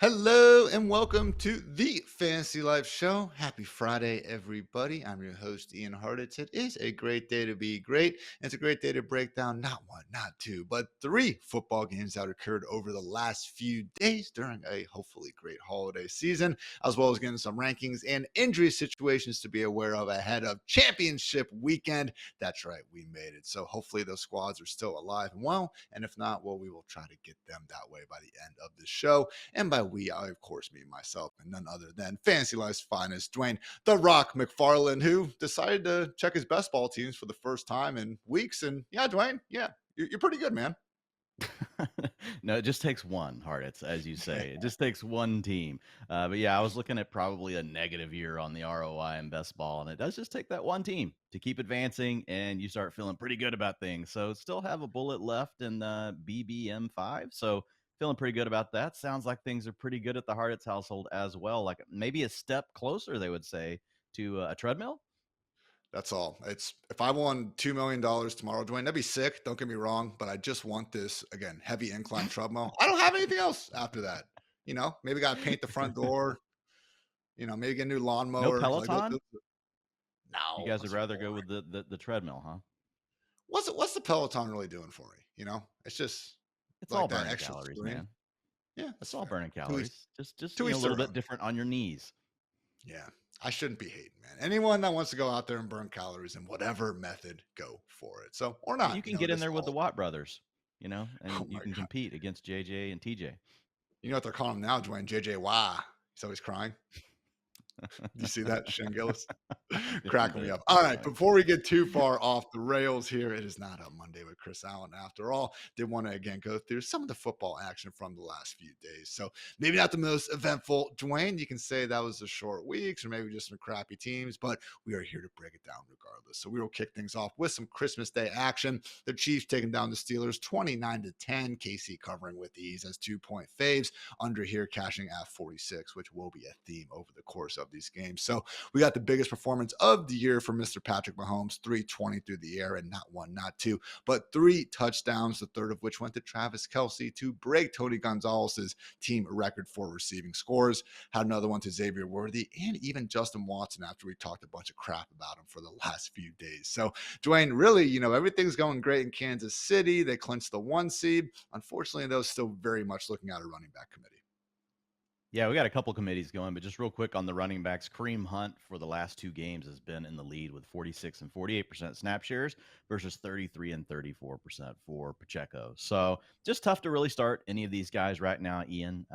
Hello and welcome to the Fantasy Life Show. Happy Friday, everybody. I'm your host, Ian Hartitz. It is a great day to be great. And it's a great day to break down not one, not two, but three football games that occurred over the last few days during a hopefully great holiday season, as well as getting some rankings and injury situations to be aware of ahead of championship weekend. That's right, we made it. So hopefully those squads are still alive and well. And if not, well, we will try to get them that way by the end of the show. And by we, I, of course, mean myself and none other than Fantasy Life's finest, Dwayne "The Rock" McFarland, who decided to check his best ball teams for the first time in weeks. And yeah, Dwayne, yeah, you're pretty good, man. No, it just takes one, Harditz, as you say. It just takes one team. But yeah, I was looking at probably a negative year on the ROI and best ball, and it does just take that one team to keep advancing, and you start feeling pretty good about things. So still have a bullet left in BBM5. So feeling pretty good about that. Sounds like things are pretty good at the Harditz household as well. Like maybe a step closer, they would say, to a treadmill. That's all. It's if I won $2 million tomorrow, Dwayne, that'd be sick. Don't get me wrong, but I just want this again, heavy incline treadmill. I don't have anything else after that. Maybe got to paint the front door. Maybe get a new No lawnmower. Like Peloton? You no, guys would those are rather go boring. with the treadmill, huh? What's the Peloton really doing for me? It's just It's all like that burning extra calories, screen. man. Yeah, It's that's all fair. burning To each, calories. Just to a each little their bit own. different on your knees. Yeah, I shouldn't be hating, man. Anyone that wants to go out there and burn calories in whatever method, go for it. So or You not, can get in this there with the fall. Watt brothers, Oh and you my can god, compete against JJ and TJ. you know what they're calling him now, Dwayne? JJY. He's always crying. You see that, Shingelis? Different Cracking me day. up. All That's right, right. before we get too far off the rails here, it is not a Monday with Chris Allen after all. Did want to again go through some of the football action from the last few days. So maybe not the most eventful. Dwayne, you can say that was a short weeks or maybe just some crappy teams, but we are here to break it down regardless. So we will kick things off with some Christmas Day action. The Chiefs taking down the Steelers 29-10. KC covering with ease as 2-point faves. Under here cashing at 46, which will be a theme over the course of these games. So we got the biggest performance of the year for Mr. Patrick Mahomes, 320 through the air, and not one, not two, but three touchdowns, the third of which went to Travis Kelce to break Tony Gonzalez's team record for receiving scores. Had another one to Xavier Worthy and even Justin Watson after we talked a bunch of crap about him for the last few days. So, Dwayne, really, everything's going great in Kansas City. They clinched the 1 seed. Unfortunately, though, still very much looking at a running back committee. Yeah, we got a couple committees going, but just real quick on the running backs, Kareem Hunt for the last two games has been in the lead with 46 and 48% snap shares versus 33 and 34% for Pacheco. So just tough to really start any of these guys right now, Ian.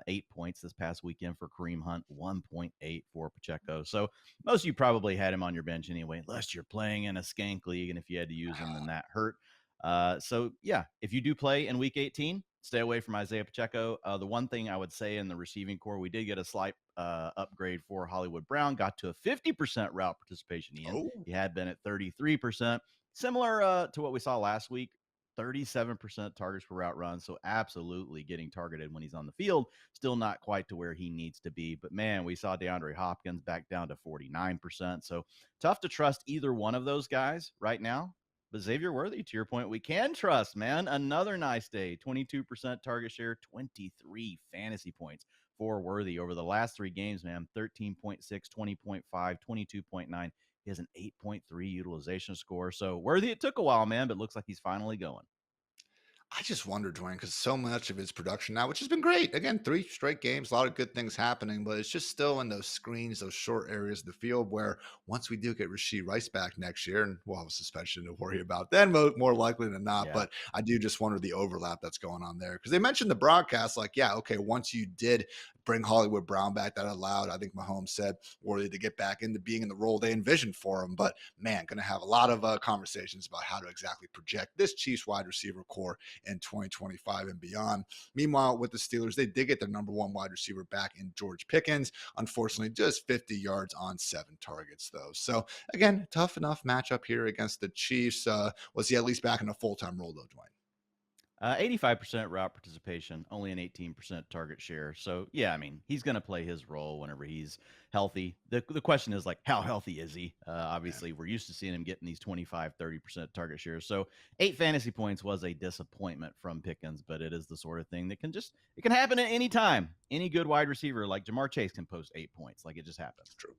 8 points this past weekend for Kareem Hunt, 1.8 for Pacheco. So most of you probably had him on your bench anyway, unless you're playing in a skank league, and if you had to use him, then that hurt. So yeah, if you do play in week 18, stay away from Isaiah Pacheco. The one thing I would say in the receiving core, we did get a slight upgrade for Hollywood Brown, got to a 50% route participation, Ian. Oh, He had been at 33%, similar to what we saw last week. 37% targets per route run. So absolutely getting targeted when he's on the field. Still not quite to where he needs to be. But man, we saw DeAndre Hopkins back down to 49%. So tough to trust either one of those guys right now. But Xavier Worthy, to your point, we can trust, man. Another nice day. 22% target share, 23 fantasy points for Worthy over the last three games, man. 13.6, 20.5, 22.9. He has an 8.3 utilization score. So Worthy, it took a while, man, but looks like he's finally going. I just wonder, Dwayne, because so much of his production now, which has been great. Again, three straight games, a lot of good things happening, but it's just still in those screens, those short areas of the field where once we do get Rasheed Rice back next year, and we'll have a suspension to worry about then, more likely than not. Yeah. But I do just wonder the overlap that's going on there because they mentioned the broadcast, like, yeah, okay, once you did bring Hollywood Brown back, that allowed, I think Mahomes said, Worthy to get back into being in the role they envisioned for him. But man, going to have a lot of conversations about how to exactly project this Chiefs wide receiver core in 2025 and beyond. Meanwhile, with the Steelers, they did get their number one wide receiver back in George Pickens. Unfortunately, just 50 yards on 7 targets, though. So, again, tough enough matchup here against the Chiefs. Was he at least back in a full time role, though, Dwayne? 85% route participation, only an 18% target share. So, yeah, I mean, he's going to play his role whenever he's healthy. The question is, like, how healthy is he? Man, Obviously, we're used to seeing him getting these 25, 30% target shares. So, 8 fantasy points was a disappointment from Pickens, but it is the sort of thing that it can happen at any time. Any good wide receiver like Jamar Chase can post 8 points. Like, it just happens. it's true.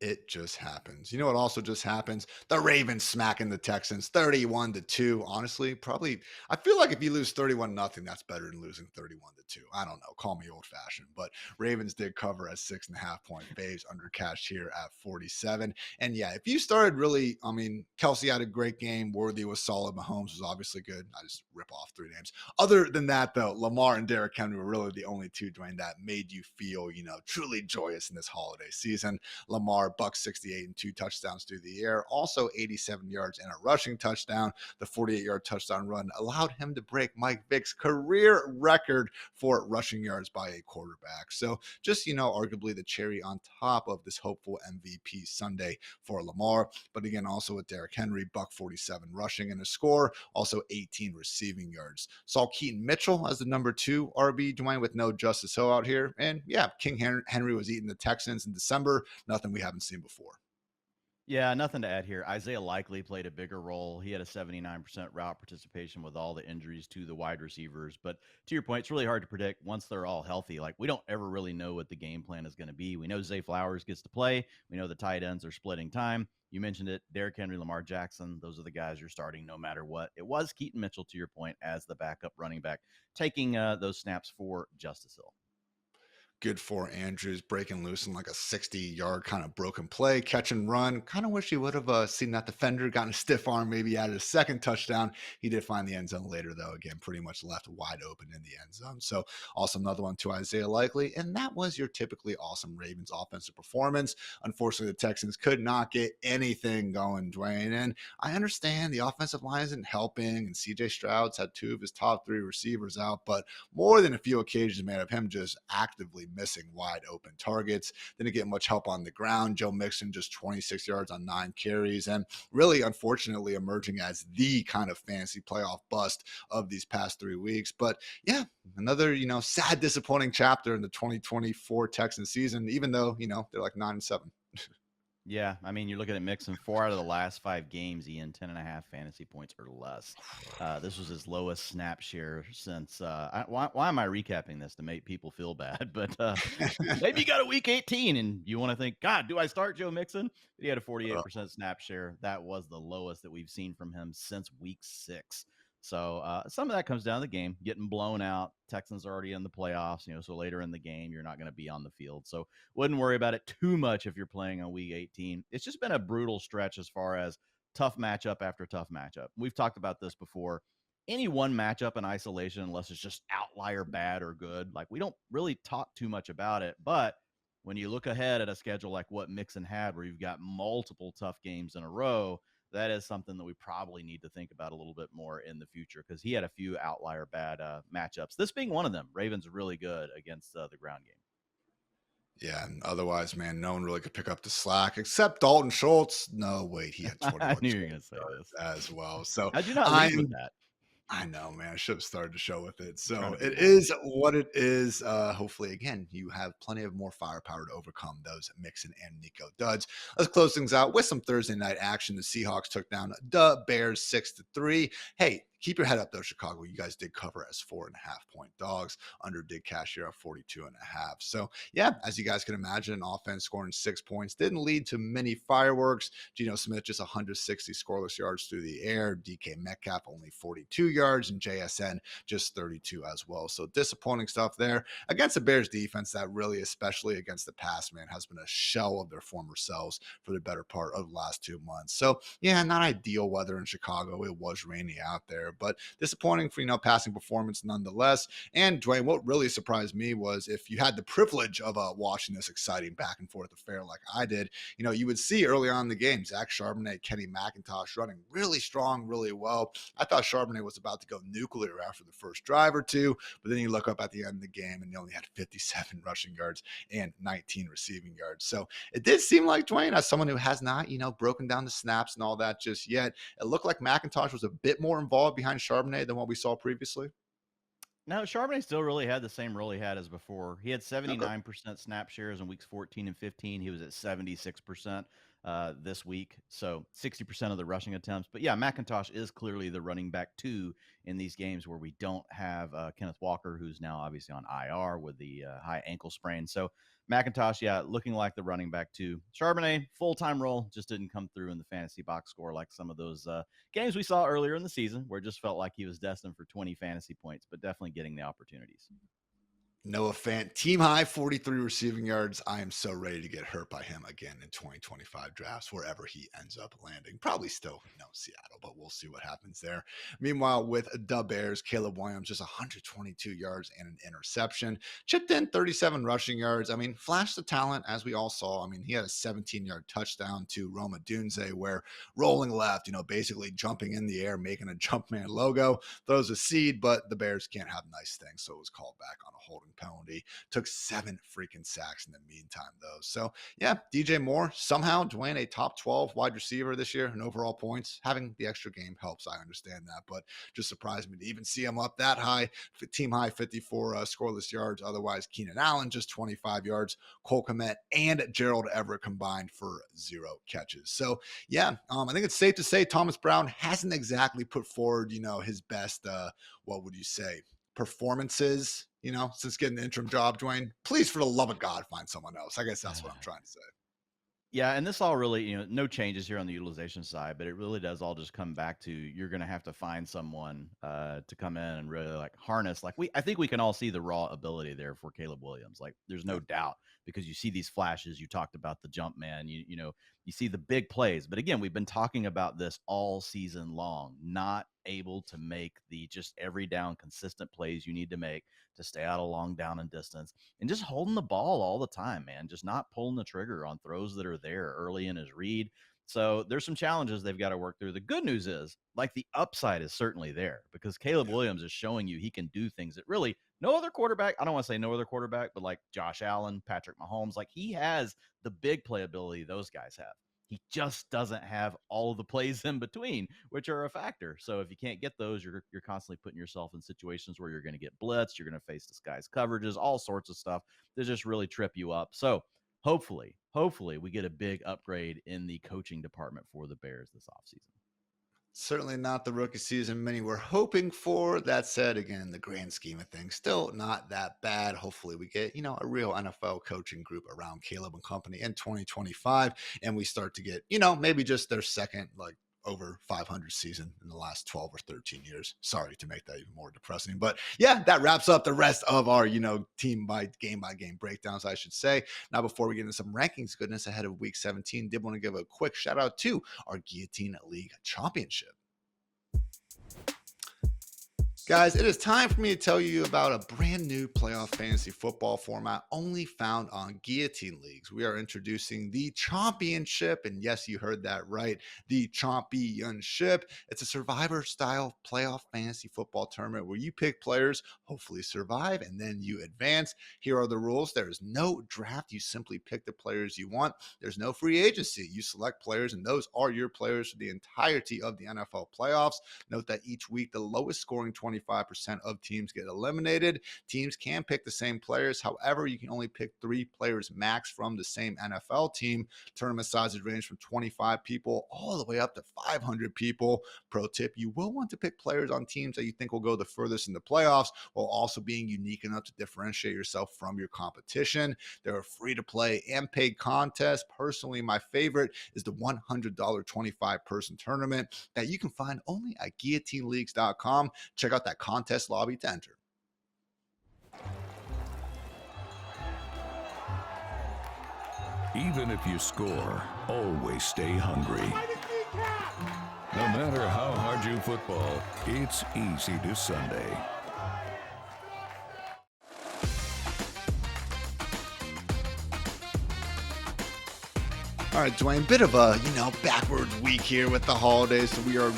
It just happens. You know what also just happens? The Ravens smacking the Texans 31-2. Honestly, probably I feel like if you lose 31 nothing, that's better than losing 31-2. I don't know. Call me old fashioned, but Ravens did cover as 6.5 point faves under cash here at 47. And yeah, if you started really, I mean, Kelce had a great game. Worthy was solid. Mahomes was obviously good. I just rip off three names. Other than that, though, Lamar and Derrick Henry were really the only two, Dwayne, that made you feel, truly joyous in this holiday season. Lamar, buck 68 and 2 touchdowns through the air, also 87 yards and a rushing touchdown. The 48-yard touchdown run allowed him to break Mike Vick's career record for rushing yards by a quarterback. So just, arguably the cherry on top of this hopeful MVP Sunday for Lamar. But again, also with Derrick Henry, buck 47 rushing and a score, also 18 receiving yards. Saw Keaton Mitchell as the number 2 RB, Dwayne, with no Justice Hill out here. And yeah, King Henry was eating the Texans in December. Nothing we haven't seen before. Yeah, nothing to add here. Isaiah likely played a bigger role. He had a 79% route participation with all the injuries to the wide receivers. But to your point, it's really hard to predict once they're all healthy. Like, we don't ever really know what the game plan is going to be. We know Zay Flowers gets to play. We know the tight ends are splitting time. You mentioned it, Derrick Henry, Lamar Jackson. Those are the guys you're starting no matter what. It was Keaton Mitchell, to your point, as the backup running back, taking those snaps for Justice Hill. Good for Andrews, breaking loose in like a 60-yard kind of broken play, catch and run. Kind of wish he would have seen that defender, gotten a stiff arm, maybe added a second touchdown. He did find the end zone later, though. Again, pretty much left wide open in the end zone. So also another one to Isaiah Likely. And that was your typically awesome Ravens offensive performance. Unfortunately, the Texans could not get anything going, Dwayne. And I understand the offensive line isn't helping, and CJ Stroud's had 2 of his top 3 receivers out, but more than a few occasions, man, of him just actively missing wide open targets. Didn't get much help on the ground. Joe Mixon just 26 yards on 9 carries, and really, unfortunately, emerging as the kind of fantasy playoff bust of these past 3 weeks. But yeah, another, sad, disappointing chapter in the 2024 Texans season, even though, they're like 9-7. Yeah, I mean, you're looking at Mixon 4 out of the last 5 games, Ian, 10.5 fantasy points or less. This was his lowest snap share since. Why am I recapping this to make people feel bad? But maybe you got a week 18 and you want to think, God, do I start Joe Mixon? But he had a 48% snap share. That was the lowest that we've seen from him since week 6. So some of that comes down to the game, getting blown out. Texans are already in the playoffs, so later in the game, you're not going to be on the field. So wouldn't worry about it too much if you're playing on week 18. It's just been a brutal stretch as far as tough matchup after tough matchup. We've talked about this before. Any one matchup in isolation, unless it's just outlier bad or good, like, we don't really talk too much about it. But when you look ahead at a schedule like what Mixon had, where you've got multiple tough games in a row, that is something that we probably need to think about a little bit more in the future, because he had a few outlier bad matchups. This being one of them. Ravens are really good against the ground game. Yeah, and otherwise, man, no one really could pick up the slack except Dalton Schultz. No, wait, he had I 21 knew you were going to say this. as well. So How'd you not lead with I'm that? I know, man. I should have started the show with it. I'm trying So to be it nice. is what it is. Hopefully, again, you have plenty of more firepower to overcome those Mixon and Nico duds. Let's close things out with some Thursday night action. The Seahawks took down the Bears 6-3. Hey, keep your head up, though, Chicago. You guys did cover as 4.5 point dogs. Under did cash here at 42.5. So, yeah, as you guys can imagine, an offense scoring 6 points didn't lead to many fireworks. Geno Smith just 160 scoreless yards through the air. DK Metcalf only 42 yards, and JSN just 32 as well. So disappointing stuff there against the Bears defense that really, especially against the pass, man, has been a shell of their former selves for the better part of the last 2 months. So yeah, not ideal weather in Chicago. It was rainy out there, but disappointing for, passing performance nonetheless. And Dwayne, what really surprised me was, if you had the privilege of watching this exciting back and forth affair like I did, you would see early on in the game, Zach Charbonnet, Kenny McIntosh running really strong, really well. I thought Charbonnet was about to go nuclear after the first drive or two, but then you look up at the end of the game and he only had 57 rushing yards and 19 receiving yards. So it did seem like, Dwayne, as someone who has not, broken down the snaps and all that just yet, it looked like McIntosh was a bit more involved behind Charbonnet than what we saw previously? No, Charbonnet still really had the same role he had as before. He had Okay. 79% snap shares in weeks 14 and 15. He was at 76% this week. So 60% of the rushing attempts. But yeah, McIntosh is clearly the running back two in these games where we don't have Kenneth Walker, who's now obviously on IR with the high ankle sprain. So McIntosh, yeah, looking like the running back two. Charbonnet, full-time role, just didn't come through in the fantasy box score like some of those games we saw earlier in the season where it just felt like he was destined for 20 fantasy points, but definitely getting the opportunities. Noah Fant, team high 43 receiving yards. I am so ready to get hurt by him again in 2025 drafts, wherever he ends up landing. Probably still, Seattle, but we'll see what happens there. Meanwhile, with the Bears, Caleb Williams just 122 yards and an interception. Chipped in 37 rushing yards. I mean, flashed the talent, as we all saw. I mean, he had a 17-yard touchdown to Roma Dunze, where rolling left, basically jumping in the air, making a Jumpman logo, throws a seed, but the Bears can't have nice things, so it was called back on a holding penalty. Took 7 freaking sacks in the meantime, though. So, yeah, DJ Moore, somehow, Dwayne, a top 12 wide receiver this year in overall points. Having the extra game helps. I understand that, but just surprised me to even see him up that high. Team high 54 scoreless yards. Otherwise, Keenan Allen, just 25 yards. Cole Kmet and Gerald Everett combined for 0 catches. So, yeah, I think it's safe to say Thomas Brown hasn't exactly put forward, his best, what would you say, performances, since getting the interim job, Dwayne. Please, for the love of God, find someone else. I guess that's what I'm trying to say. Yeah, and this all really, no changes here on the utilization side, but it really does all just come back to you're going to have to find someone to come in and really like harness. Like I think we can all see the raw ability there for Caleb Williams. Like there's no doubt because you see these flashes. You talked about the jump man. You see the big plays, but again, we've been talking about this all season long. Not able to make the just every down consistent plays you need to make to stay out of long down and distance and just holding the ball all the time, man. Just not pulling the trigger on throws that are there early in his read. So there's some challenges they've got to work through. The good news is, like, the upside is certainly there because Caleb Williams is showing you he can do things that really no other quarterback, I don't want to say no other quarterback, but like Josh Allen, Patrick Mahomes, like he has the big playability those guys have. He just doesn't have all of the plays in between, which are a factor. So if you can't get those, you're constantly putting yourself in situations where you're going to get blitzed, you're going to face disguised coverages, all sorts of stuff that just really trip you up. So hopefully we get a big upgrade in the coaching department for the Bears this offseason. Certainly not the rookie season many were hoping for. That said, again, in the grand scheme of things, still not that bad. Hopefully we get, a real NFL coaching group around Caleb and company in 2025. And we start to get, maybe just their second, over 500 season in the last 12 or 13 years. Sorry to make that even more depressing, but yeah, that wraps up the rest of our, team by game breakdowns, I should say. Now, before we get into some rankings goodness ahead of week 17, did want to give a quick shout out to our Guillotine League Championship. Guys, it is time for me to tell you about a brand new playoff fantasy football format only found on Guillotine Leagues. We are introducing the Championship, and yes, you heard that right, the Championship. It's a survivor-style playoff fantasy football tournament where you pick players, hopefully survive, and then you advance. Here are the rules. There is no draft. You simply pick the players you want. There's no free agency. You select players, and those are your players for the entirety of the NFL playoffs. Note that each week, the lowest scoring 25% of teams get eliminated. Teams can pick the same players. However, you can only pick 3 players max from the same NFL team. Tournament sizes range from 25 people all the way up to 500 people. Pro tip, you will want to pick players on teams that you think will go the furthest in the playoffs while also being unique enough to differentiate yourself from your competition. There are free-to-play and paid contests. Personally, my favorite is the $100 25-person tournament that you can find only at guillotineleagues.com. Check out that contest lobby to enter. Even if you score, always stay hungry. No matter how hard you football, it's easy to Sunday. All All right, Dwayne, bit of a, backward week here with the holidays. So we are,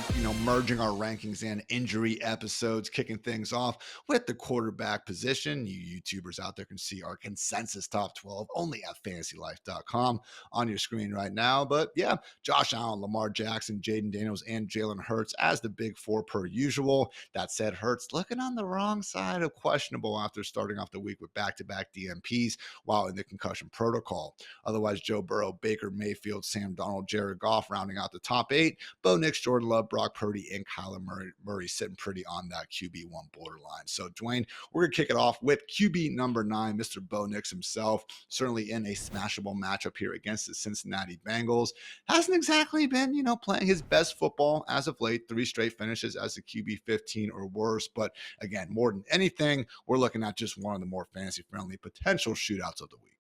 merging our rankings and injury episodes, kicking things off with the quarterback position. You YouTubers out there can see our consensus top 12 only at fantasylife.com on your screen right now. But yeah, Josh Allen, Lamar Jackson, Jaden Daniels, and Jalen Hurts as the big four per usual. That said, Hurts looking on the wrong side of questionable after starting off the week with back-to-back DMPs while in the concussion protocol. Otherwise, Joe Burrow, Baker Mayfield, Sam Donald, Jared Goff rounding out the top 8. Bo Nix, Jordan Love, Brock Purdy, and Kyler Murray sitting pretty on that QB1 borderline. So, Dwayne, we're going to kick it off with QB number 9, Mr. Bo Nix himself, certainly in a smashable matchup here against the Cincinnati Bengals. Hasn't exactly been, playing his best football as of late. 3 straight finishes as a QB 15 or worse. But again, more than anything, we're looking at just one of the more fantasy-friendly potential shootouts of the week.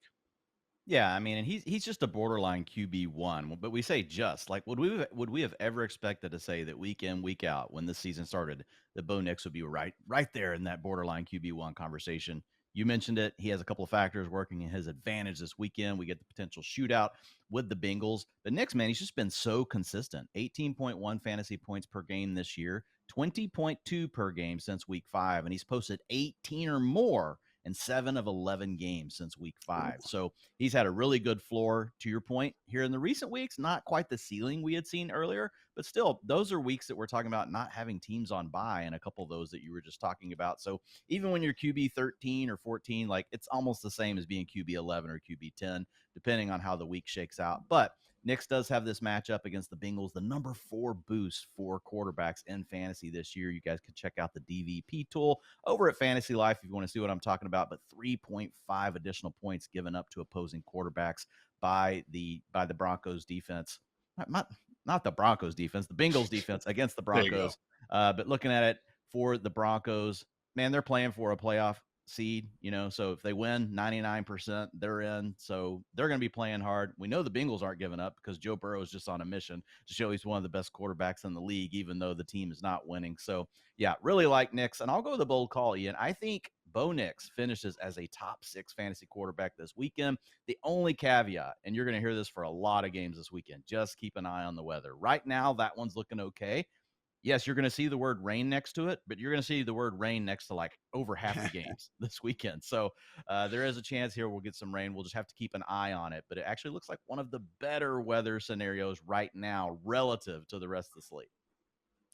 Yeah, I mean, and he's just a borderline QB1, but we say just like would we have ever expected to say that week in week out when this season started that Bo Nix would be right there in that borderline QB1 conversation? You mentioned it. He has a couple of factors working in his advantage this weekend. We get the potential shootout with the Bengals, but Nix, man, he's just been so consistent. 18.1 fantasy points per game this year, 20.2 per game since week 5, and he's posted 18 or more in 7 of 11 games since week 5. So he's had a really good floor, to your point, here in the recent weeks. Not quite the ceiling we had seen earlier, but still, those are weeks that we're talking about not having teams on bye, and a couple of those that you were just talking about. So even when you're QB 13 or 14, like it's almost the same as being QB 11 or QB 10, depending on how the week shakes out. But Nix does have this matchup against the Bengals, the number 4 boost for quarterbacks in fantasy this year. You guys can check out the DVP tool over at Fantasy Life if you want to see what I'm talking about. But 3.5 additional points given up to opposing quarterbacks by the Broncos defense. Not the Broncos defense, the Bengals defense against the Broncos. But looking at it for the Broncos, man, they're playing for a playoff seed, so if they win 99%, they're in. So they're going to be playing hard. We know the Bengals aren't giving up because Joe Burrow is just on a mission to show he's one of the best quarterbacks in the league, even though the team is not winning. So yeah, really like Nix. And I'll go with the bold call, Ian. I think Bo Nix finishes as a top 6 fantasy quarterback this weekend. The only caveat, and you're going to hear this for a lot of games this weekend, just keep an eye on the weather. Right now, that one's looking okay. Yes, you're going to see the word rain next to it, but you're going to see the word rain next to like over half the games this weekend. So there is a chance here we'll get some rain. We'll just have to keep an eye on it. But it actually looks like one of the better weather scenarios right now relative to the rest of the slate.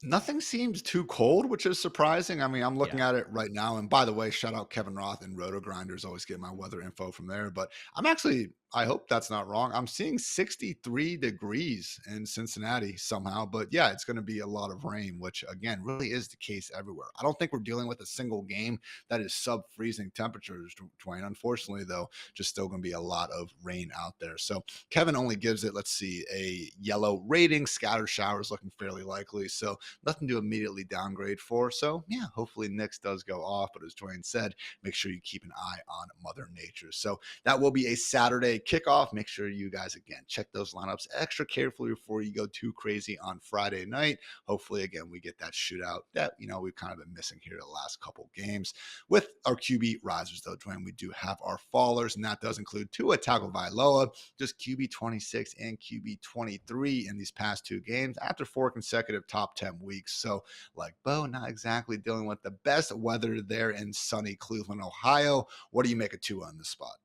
Nothing seems too cold, which is surprising. I mean, I'm looking at it right now. And by the way, shout out Kevin Roth and Roto Grinders. Always get my weather info from there. But I hope that's not wrong. I'm seeing 63 degrees in Cincinnati somehow. But yeah, it's going to be a lot of rain, which again, really is the case everywhere. I don't think we're dealing with a single game that is sub-freezing temperatures, Dwayne. Unfortunately, though, just still going to be a lot of rain out there. So Kevin only gives it, let's see, a yellow rating. Scattered showers looking fairly likely. So nothing to immediately downgrade for. So yeah, hopefully Nix does go off. But as Dwayne said, make sure you keep an eye on Mother Nature. So that will be a Saturday kickoff. Make sure you guys, again, check those lineups extra carefully before you go too crazy on Friday night. Hopefully, again, we get that shootout that, we've kind of been missing here the last couple games. With our QB risers, though, Dwayne, we do have our fallers, and that does include Tua Tagovailoa, just QB 26 and QB 23 in these past 2 games after 4 consecutive top 10 weeks. So like Bo, not exactly dealing with the best weather there in sunny Cleveland, Ohio. What do you make of Tua on the spot?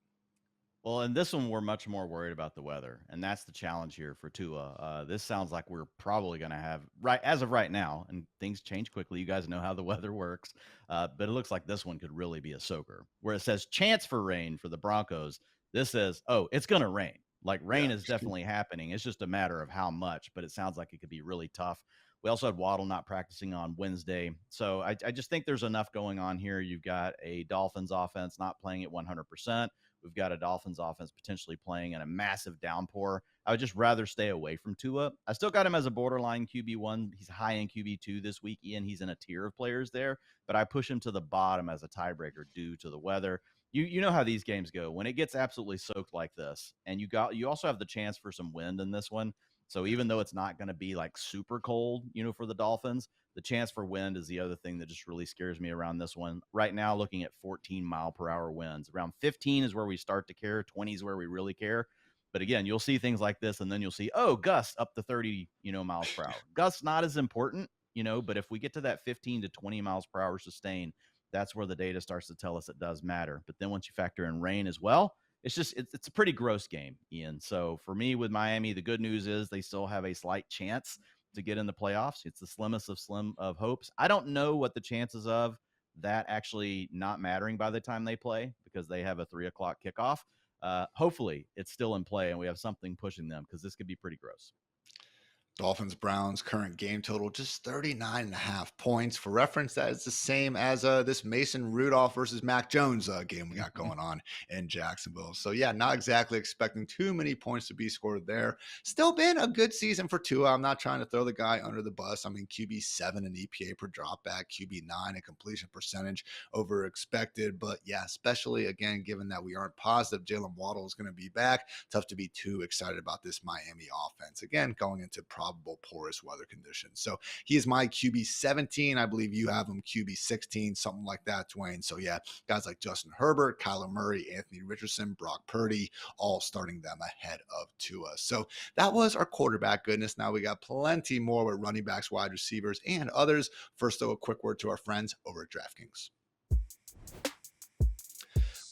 Well, in this one, we're much more worried about the weather, and that's the challenge here for Tua. This sounds like we're probably going to have, right as of right now, and things change quickly. You guys know how the weather works, but it looks like this one could really be a soaker. Where it says chance for rain for the Broncos, this says, oh, it's going to rain. Like rain is definitely happening. It's just a matter of how much, but it sounds like it could be really tough. We also had Waddle not practicing on Wednesday. So I just think there's enough going on here. You've got a Dolphins offense not playing at 100%. We've got a Dolphins offense potentially playing in a massive downpour. I would just rather stay away from Tua. I still got him as a borderline QB1. He's high in QB2 this week, Ian. He's in a tier of players there, but I push him to the bottom as a tiebreaker due to the weather. You know how these games go. When it gets absolutely soaked like this, and you also have the chance for some wind in this one. So even though it's not going to be like super cold, for the Dolphins, the chance for wind is the other thing that just really scares me around this one. Right now, looking at 14 mile per hour winds. Around 15 is where we start to care. 20 is where we really care. But again, you'll see things like this, and then you'll see, oh, gusts up to 30, miles per hour. Gusts not as important, but if we get to that 15 to 20 miles per hour sustain, that's where the data starts to tell us it does matter. But then once you factor in rain as well, it's a pretty gross game, Ian. So for me with Miami, the good news is they still have a slight chance to get in the playoffs. It's the slimmest of slim of hopes. I don't know what the chances of that actually not mattering by the time they play, because they have a 3:00 kickoff. Hopefully it's still in play and we have something pushing them, because this could be pretty gross. Dolphins Browns current game total just 39.5 points. For reference, that is the same as this Mason Rudolph versus Mac Jones game we got going on in Jacksonville. So yeah, not exactly expecting too many points to be scored there. Still been a good season for Tua. I'm not trying to throw the guy under the bus. I mean, QB7 in EPA per dropback, QB9 in completion percentage over expected. But yeah, especially again, given that we aren't positive Jalen Waddle is going to be back, tough to be too excited about this Miami offense. Again, going into probable porous weather conditions. So he is my QB 17. I believe you have him QB 16, something like that, Dwayne. So yeah, guys like Justin Herbert, Kyler Murray, Anthony Richardson, Brock Purdy, all starting them ahead of Tua. So that was our quarterback goodness. Now we got plenty more with running backs, wide receivers, and others. First, though, a quick word to our friends over at DraftKings.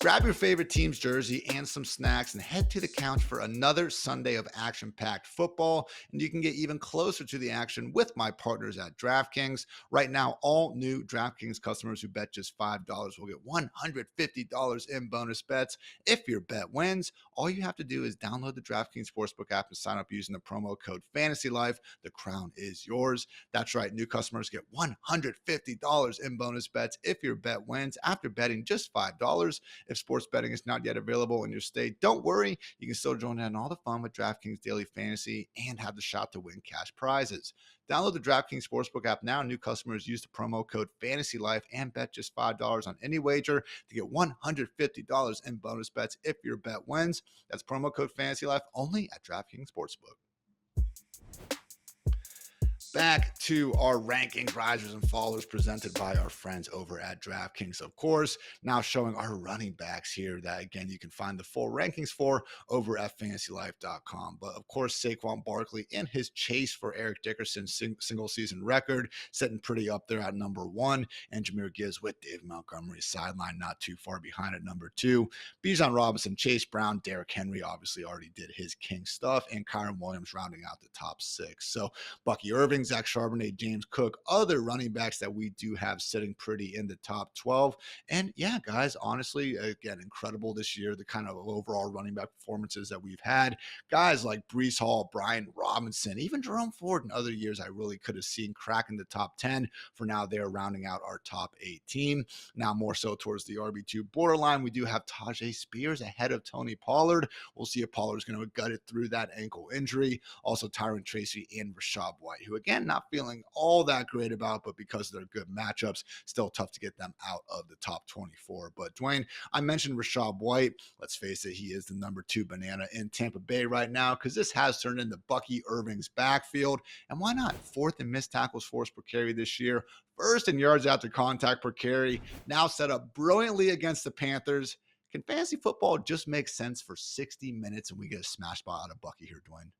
Grab your favorite team's jersey and some snacks and head to the couch for another Sunday of action-packed football. And you can get even closer to the action with my partners at DraftKings. Right now, all new DraftKings customers who bet just $5 will get $150 in bonus bets. If your bet wins, all you have to do is download the DraftKings Sportsbook app and sign up using the promo code FantasyLife. The crown is yours. That's right. New customers get $150 in bonus bets if your bet wins after betting just $5. If sports betting is not yet available in your state, don't worry. You can still join in all the fun with DraftKings Daily Fantasy and have the shot to win cash prizes. Download the DraftKings Sportsbook app now. New customers use the promo code FantasyLife and bet just $5 on any wager to get $150 in bonus bets if your bet wins. That's promo code FantasyLife only at DraftKings Sportsbook. Back to our rankings, risers and fallers presented by our friends over at DraftKings, of course. Now showing our running backs here that, again, you can find the full rankings for over at FantasyLife.com. But, of course, Saquon Barkley in his chase for Eric Dickerson's single-season record, sitting pretty up there at number 1. And Jahmyr Gibbs with Dave Montgomery's sideline not too far behind at number 2. Bijan Robinson, Chase Brown, Derrick Henry obviously already did his king stuff, and Kyron Williams rounding out the top 6. So Bucky Irving, Zach Charbonnet, James Cook, other running backs that we do have sitting pretty in the top 12. And yeah, guys, honestly, again, incredible this year, the kind of overall running back performances that we've had. Guys like Breece Hall, Brian Robinson, even Jerome Ford in other years I really could have seen cracking the top 10. For now, they're rounding out our top 18. Now more so towards the RB2 borderline, we do have Tajay Spears ahead of Tony Pollard. We'll see if Pollard's going to gut it through that ankle injury. Also Tyron Tracy and Rashad White, who again, not feeling all that great about, but because of their good matchups, still tough to get them out of the top 24. But Dwayne, I mentioned Rashad White. Let's face it, he is the number 2 banana in Tampa Bay right now, because this has turned into Bucky Irving's backfield. And why not? 4th in missed tackles forced per carry this year, 1st in yards after contact per carry, now set up brilliantly against the Panthers. Can fantasy football just make sense for 60 minutes and we get a smash spot out of Bucky here, Dwayne?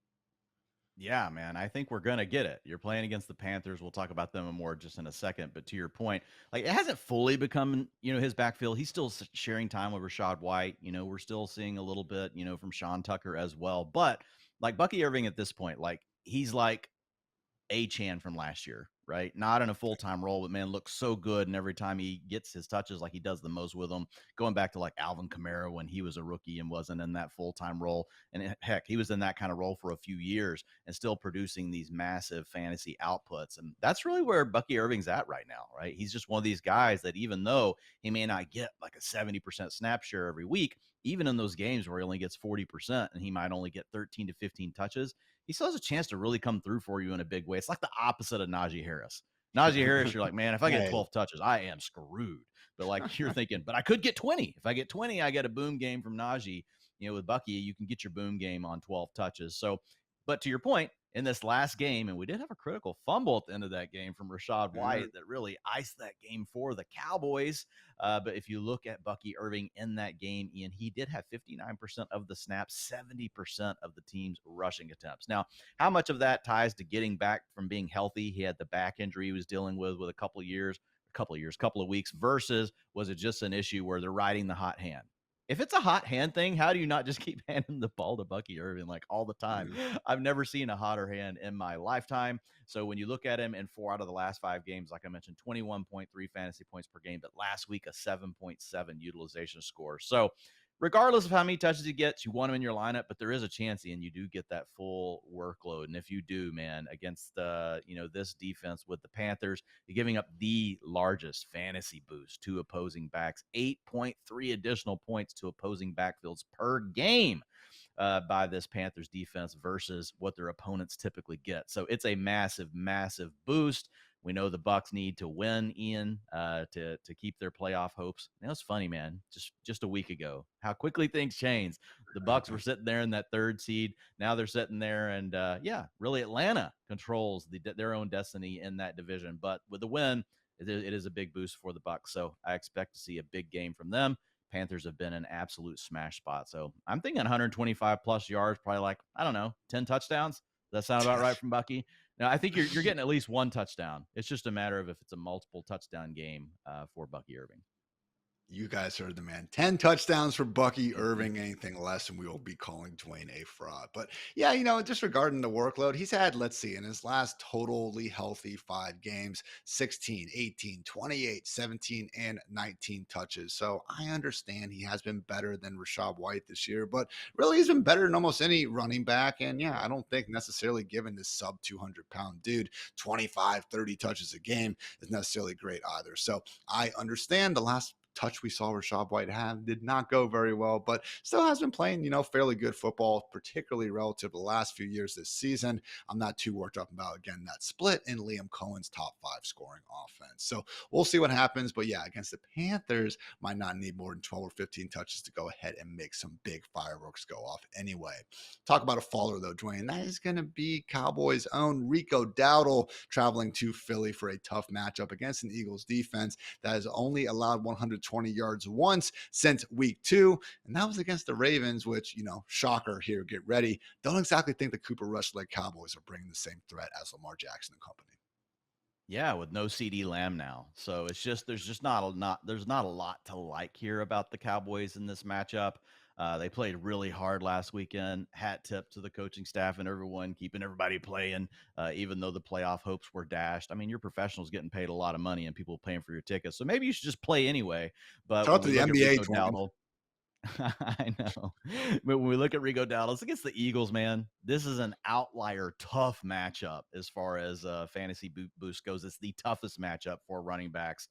Yeah, man, I think we're going to get it. You're playing against the Panthers. We'll talk about them more just in a second. But to your point, like, it hasn't fully become, his backfield. He's still sharing time with Rashad White. We're still seeing a little bit, from Sean Tucker as well. But like Bucky Irving at this point, like, he's like Chan from last year, right? Not in a full-time role, but man, looks so good. And every time he gets his touches, like, he does the most with them. Going back to like Alvin Kamara when he was a rookie and wasn't in that full-time role. And heck, he was in that kind of role for a few years and still producing these massive fantasy outputs. And that's really where Bucky Irving's at right now, right? He's just one of these guys that, even though he may not get like a 70% snap share every week, even in those games where he only gets 40% and he might only get 13 to 15 touches, he still has a chance to really come through for you in a big way. It's like the opposite of Najee Harris. Najee Harris, you're like, man, if I get 12 touches, I am screwed. But like, you're thinking, but I could get 20. If I get 20, I get a boom game from Najee. With Bucky, you can get your boom game on 12 touches. So But to your point, in this last game, and we did have a critical fumble at the end of that game from Rachaad White that really iced that game for the Cowboys. But if you look at Bucky Irving in that game, Ian, he did have 59% of the snaps, 70% of the team's rushing attempts. Now, how much of that ties to getting back from being healthy? He had the back injury he was dealing with a couple of weeks, versus was it just an issue where they're riding the hot hand? If it's a hot hand thing, how do you not just keep handing the ball to Bucky Irving like all the time? I've never seen a hotter hand in my lifetime. So when you look at him in 4 out of the last 5 games, like I mentioned, 21.3 fantasy points per game, but last week a 7.7 utilization score. So regardless of how many touches he gets, you want him in your lineup, but there is a chance, and you do get that full workload. And if you do, man, against this defense with the Panthers, you're giving up the largest fantasy boost to opposing backs, 8.3 additional points to opposing backfields per game by this Panthers defense versus what their opponents typically get. So it's a massive, massive boost. We know the Bucks need to win, Ian, to keep their playoff hopes. It's funny, man. Just a week ago, how quickly things change. The Bucks were sitting there in that 3rd seed. Now they're sitting there, and really Atlanta controls their own destiny in that division. But with the win, it is a big boost for the Bucks. So I expect to see a big game from them. Panthers have been an absolute smash spot. So I'm thinking 125 plus yards, probably like, I don't know, 10 touchdowns. Does that sound about right from Bucky? Now, I think you're getting at least 1 touchdown. It's just a matter of if it's a multiple touchdown game for Bucky Irving. You guys heard the man. 10 touchdowns for Bucky Irving. Anything less, and we will be calling Dwayne a fraud. But yeah, just regarding the workload, he's had, let's see, in his last totally healthy 5 games, 16, 18, 28, 17, and 19 touches. So I understand he has been better than Rachaad White this year, but really he's been better than almost any running back. And yeah, I don't think necessarily given this sub 200-pound dude, 25, 30 touches a game is necessarily great either. So I understand the last touch we saw Rachaad White have did not go very well, but still has been playing, fairly good football, particularly relative to the last few years this season. I'm not too worked up about, again, that split in Liam Cohen's top 5 scoring offense. So we'll see what happens. But yeah, against the Panthers, might not need more than 12 or 15 touches to go ahead and make some big fireworks go off anyway. Talk about a faller, though, Dwayne. That is going to be Cowboys' own Rico Dowdle traveling to Philly for a tough matchup against an Eagles defense that has only allowed 120 yards once since week 2. And that was against the Ravens, which, shocker here, get ready. Don't exactly think the Cooper Rush-led Cowboys are bringing the same threat as Lamar Jackson and company. Yeah, with no CeeDee Lamb now. So it's just there's not a lot to like here about the Cowboys in this matchup. They played really hard last weekend. Hat tip to the coaching staff and everyone keeping everybody playing, even though the playoff hopes were dashed. I mean, you're professionals getting paid a lot of money and people paying for your tickets, so maybe you should just play anyway. But Talk to the NBA. I know. But when we look at Rico Dowdle, it's against the Eagles, man. This is an outlier tough matchup as far as fantasy boost goes. It's the toughest matchup for running backs.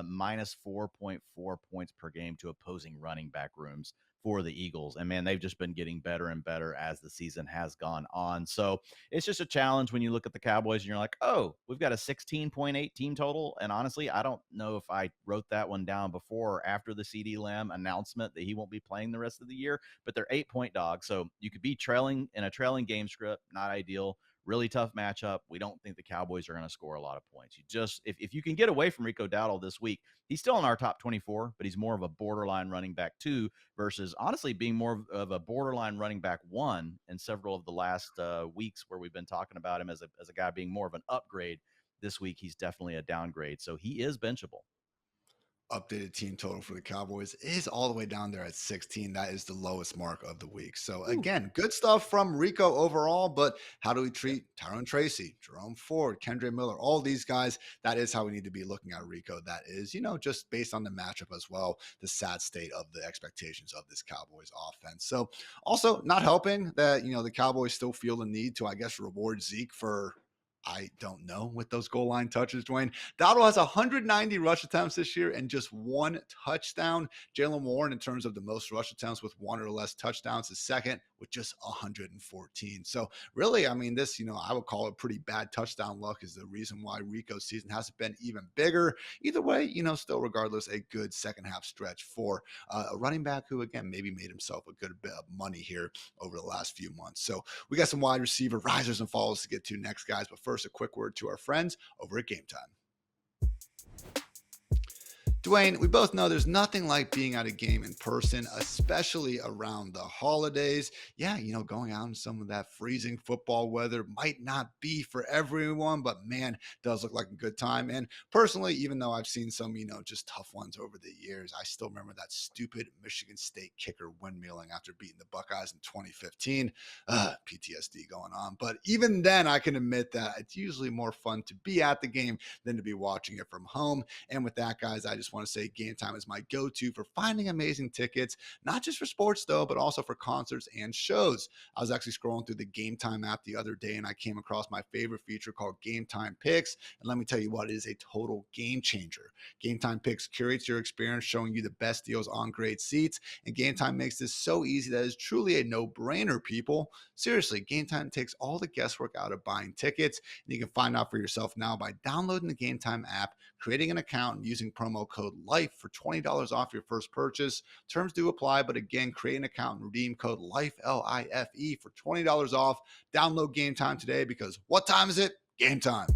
Minus 4.4 points per game to opposing running back rooms for the Eagles. And man, they've just been getting better and better as the season has gone on. So it's just a challenge when you look at the Cowboys and you're like, oh, we've got a 16.8 team total. And honestly, I don't know if I wrote that one down before or after the CeeDee Lamb announcement that he won't be playing the rest of the year, but they're 8-point dogs. So you could be trailing in a trailing game script, not ideal. Really tough matchup. We don't think the Cowboys are going to score a lot of points. You just, if you can get away from Rico Dowdle this week, he's still in our top 24, but he's more of a borderline running back 2 versus honestly being more of a borderline running back 1 in several of the last weeks where we've been talking about him as a guy being more of an upgrade. This week, he's definitely a downgrade. So he is benchable. Updated team total for the Cowboys is all the way down there at 16. That is the lowest mark of the week. So again, good stuff from Rico overall, but how do we treat Tyrone Tracy, Jerome Ford, Kendre Miller, all these guys? That is how we need to be looking at Rico. That is, just based on the matchup as well, the sad state of the expectations of this Cowboys offense. So also not helping that, the Cowboys still feel the need to, I guess, reward Zeke for I don't know with those goal line touches, Dwayne. Dowdle has 190 rush attempts this year and just one touchdown. Jalen Warren, in terms of the most rush attempts with one or less touchdowns, is second with just 114. So really, I mean, this, I would call it pretty bad touchdown luck is the reason why Rico's season hasn't been even bigger. Either way, still regardless, a good second half stretch for a running back who, again, maybe made himself a good bit of money here over the last few months. So we got some wide receiver risers and falls to get to next, guys. But first, a quick word to our friends over at Game Time. Dwayne, we both know there's nothing like being at a game in person, especially around the holidays. Yeah, going out in some of that freezing football weather might not be for everyone, but man, it does look like a good time. And personally, even though I've seen some, just tough ones over the years, I still remember that stupid Michigan State kicker windmilling after beating the Buckeyes in 2015. PTSD going on. But even then, I can admit that it's usually more fun to be at the game than to be watching it from home. And with that, guys, I just want to say Game Time is my go-to for finding amazing tickets, not just for sports though, but also for concerts and shows. I was actually scrolling through the Game Time app the other day and I came across my favorite feature called Game Time Picks. And let me tell you what, it is a total game changer. Game Time Picks curates your experience, showing you the best deals on great seats. And Game Time makes this so easy that it's truly a no-brainer, people. Seriously, Game Time takes all the guesswork out of buying tickets, and you can find out for yourself now by downloading the Game Time app, creating an account, and using promo code LIFE for $20 off your first purchase. Terms do apply, but again, create an account and redeem code LIFE, L-I-F-E, for $20 off. Download Game Time today, because what time is it? Game time.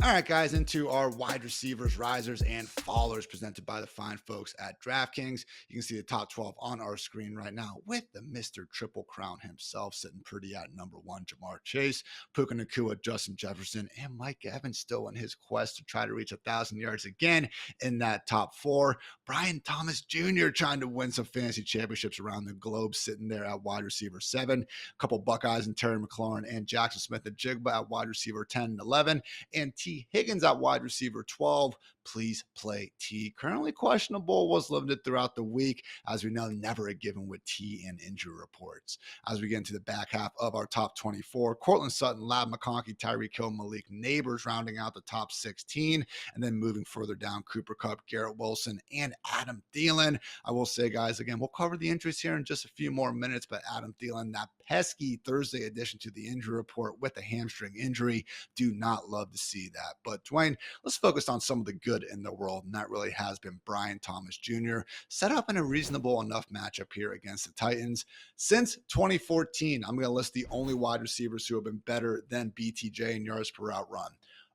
All right, guys, into our wide receivers, risers, and fallers presented by the fine folks at DraftKings. You can see the top 12 on our screen right now with the Mr. Triple Crown himself sitting pretty at number one, Jamar Chase, Puka Nacua, Justin Jefferson, and Mike Evans still in his quest to try to reach 1,000 yards again in that top four. Brian Thomas Jr. trying to win some fantasy championships around the globe, sitting there at wide receiver 7. A couple Buckeyes and Terry McLaurin and Jackson Smith-Njigba at wide receiver 10 and 11. And T. Higgins at wide receiver 12. Please play T. Currently questionable, was limited throughout the week. As we know, never a given with T and injury reports. As we get into the back half of our top 24, Cortland Sutton, Lab McConkey, Tyreek Hill, Malik Neighbors rounding out the top 16. And then moving further down, Cooper Kupp, Garrett Wilson, and Adam Thielen. I will say, guys, again, we'll cover the injuries here in just a few more minutes, but Adam Thielen, that pesky Thursday addition to the injury report with a hamstring injury, do not love to see that. But Dwayne, let's focus on some of the good in the world, and that really has been Brian Thomas Jr. set up in a reasonable enough matchup here against the Titans. Since 2014, I'm going to list the only wide receivers who have been better than BTJ in yards per route run.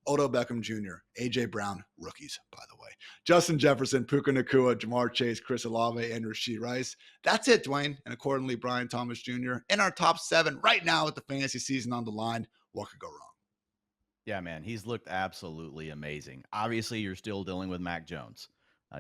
Odell Beckham Jr., A.J. Brown, rookies, by the way, Justin Jefferson, Puka Nacua, Jamar Chase, Chris Olave, and Rashee Rice. That's it, Dwayne. And accordingly, Brian Thomas Jr. in our top 7 right now with the fantasy season on the line. What could go wrong? Yeah, man, he's looked absolutely amazing. Obviously, you're still dealing with Mac Jones.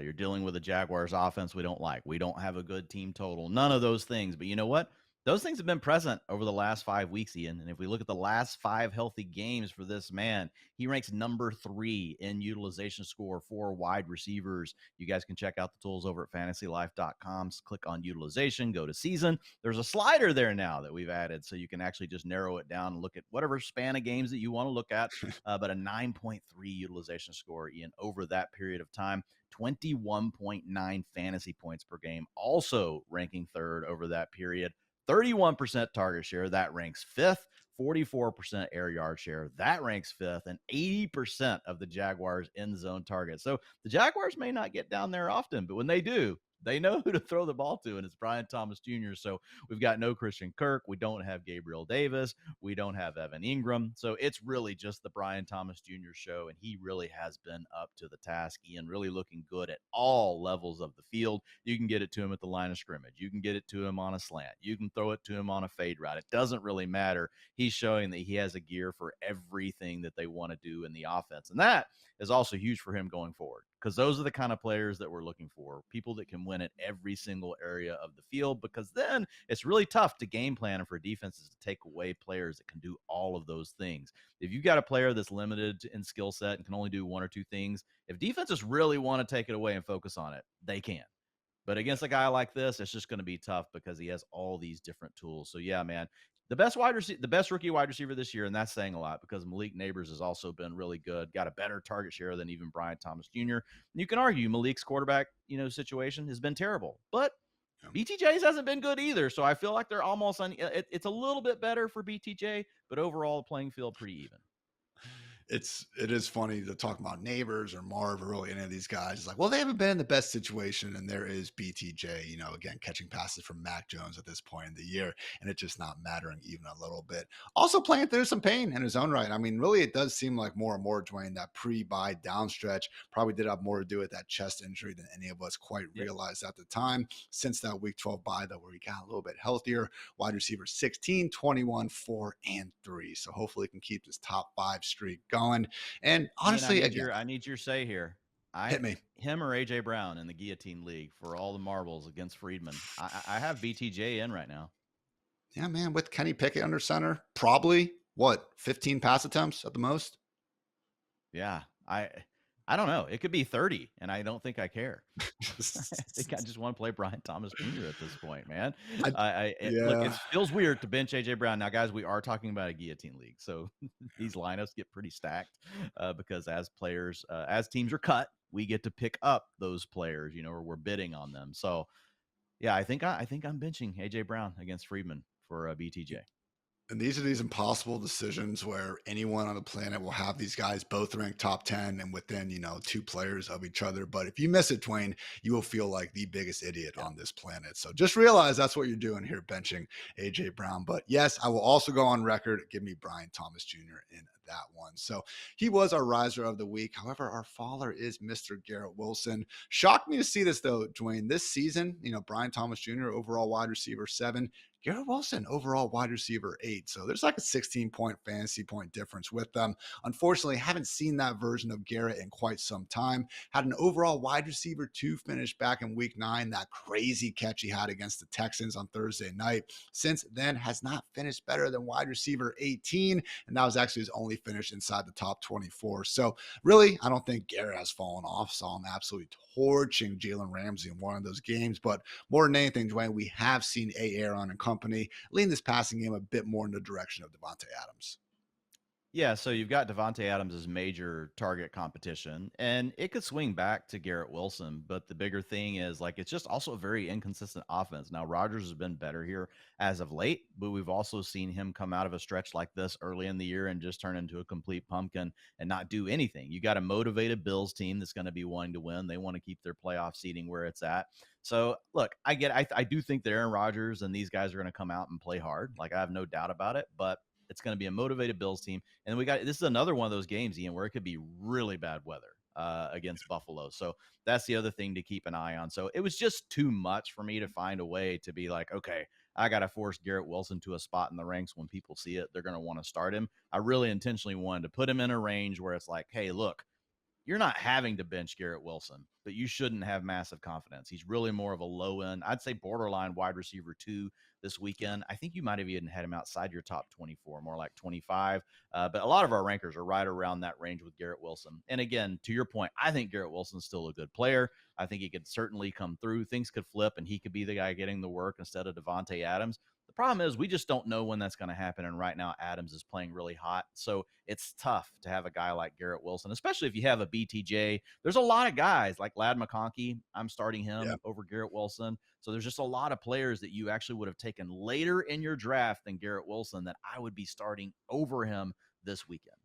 You're dealing with a Jaguars offense we don't like. We don't have a good team total. None of those things. But you know what? Those things have been present over the last 5 weeks, Ian. And if we look at the last 5 healthy games for this man, he ranks number 3 in utilization score for wide receivers. You guys can check out the tools over at FantasyLife.com. Click on utilization, go to season. There's a slider there now that we've added, so you can actually just narrow it down and look at whatever span of games that you want to look at. But a 9.3 utilization score, Ian, over that period of time. 21.9 fantasy points per game, also ranking 3rd over that period. 31% target share, that ranks 5th. 44% air yard share, that ranks 5th, and 80% of the Jaguars end zone targets. So the Jaguars may not get down there often, but when they do, they know who to throw the ball to, and it's Brian Thomas Jr. So we've got no Christian Kirk. We don't have Gabriel Davis. We don't have Evan Ingram. So it's really just the Brian Thomas Jr. show, and he really has been up to the task, Ian, really looking good at all levels of the field. You can get it to him at the line of scrimmage. You can get it to him on a slant. You can throw it to him on a fade route. It doesn't really matter. He's showing that he has a gear for everything that they want to do in the offense. And that is also huge for him going forward, because those are the kind of players that we're looking for, people that can win at every single area of the field, because then it's really tough to game plan for defenses to take away players that can do all of those things. If you've got a player that's limited in skill set and can only do 1 or 2 things, if defenses really want to take it away and focus on it, they can. But against a guy like this, it's just going to be tough because he has all these different tools. So, yeah, man, the best rookie wide receiver this year, and that's saying a lot because Malik Neighbors has also been really good, got a better target share than even Brian Thomas Jr. And you can argue Malik's quarterback, situation has been terrible, but Yeah. BTJ's hasn't been good either. So I feel like they're almost it's a little bit better for BTJ, but overall the playing field pretty even. It is funny to talk about Neighbors or Marv or really any of these guys. It's like, well, they haven't been in the best situation, and there is BTJ, again, catching passes from Mac Jones at this point in the year, and it just not mattering even a little bit. Also playing through some pain in his own right. I mean, really, it does seem like more and more, Dwayne, that pre-bye down stretch probably did have more to do with that chest injury than any of us quite realized at the time. Since that week 12 bye, though, where he got a little bit healthier, wide receiver 16, 21, 4, and 3. So hopefully he can keep this top 5 streak going. And honestly, Ian, I need your say here. Hit me. Him or AJ Brown in the Guillotine League for all the marbles against Friedman. I have BTJ in right now. Yeah, man. With Kenny Pickett under center, probably 15 pass attempts at the most. Yeah, I don't know. It could be 30, and I don't think I care. I think I just want to play Brian Thomas Jr. at this point, man. Look, it feels weird to bench AJ Brown. Now, guys, we are talking about a guillotine league, so these lineups get pretty stacked because as teams are cut, we get to pick up those players, or we're bidding on them. So, yeah, I think I'm benching AJ Brown against Friedman for BTJ. And these are these impossible decisions where anyone on the planet will have these guys both ranked top 10 and within, 2 players of each other. But if you miss it, Dwayne, you will feel like the biggest idiot on this planet. So just realize that's what you're doing here, benching AJ Brown. But yes, I will also go on record. Give me Brian Thomas Jr. in that one. So he was our riser of the week. However, our faller is Mr. Garrett Wilson. Shocked me to see this, though, Dwayne. This season, Brian Thomas Jr., overall wide receiver 7. Garrett Wilson, overall wide receiver 8. So there's like a 16-point fantasy point difference with them. Unfortunately, haven't seen that version of Garrett in quite some time. Had an overall wide receiver 2 finish back in week 9, that crazy catch he had against the Texans on Thursday night. Since then, has not finished better than wide receiver 18, and that was actually his only finish inside the top 24. So really, I don't think Garrett has fallen off. Saw him absolutely torching Jalen Ramsey in one of those games. But more than anything, Dwayne, we have seen Aaron and company lean this passing game a bit more in the direction of Davante Adams. Yeah, so you've got Davante Adams as major target competition, and it could swing back to Garrett Wilson. But the bigger thing is, it's just also a very inconsistent offense. Now, Rodgers has been better here as of late, but we've also seen him come out of a stretch like this early in the year and just turn into a complete pumpkin and not do anything. You got a motivated Bills team that's going to be wanting to win. They want to keep their playoff seeding where it's at. So, look, I do think that Aaron Rodgers and these guys are going to come out and play hard. I have no doubt about it, but it's going to be a motivated Bills team. And this is another one of those games, Ian, where it could be really bad weather against Buffalo. So that's the other thing to keep an eye on. So it was just too much for me to find a way to be like, okay, I got to force Garrett Wilson to a spot in the ranks. When people see it, they're going to want to start him. I really intentionally wanted to put him in a range where it's like, hey, look, you're not having to bench Garrett Wilson, but you shouldn't have massive confidence. He's really more of a low end, I'd say borderline wide receiver 2 this weekend. I think you might have even had him outside your top 24, more like 25. But a lot of our rankers are right around that range with Garrett Wilson. And again, to your point, I think Garrett Wilson's still a good player. I think he could certainly come through. Things could flip, and he could be the guy getting the work instead of Davante Adams. The problem is we just don't know when that's going to happen. And right now, Adams is playing really hot. So it's tough to have a guy like Garrett Wilson, especially if you have a BTJ. There's a lot of guys like Ladd McConkey. I'm starting him over Garrett Wilson. So there's just a lot of players that you actually would have taken later in your draft than Garrett Wilson that I would be starting over him this weekend.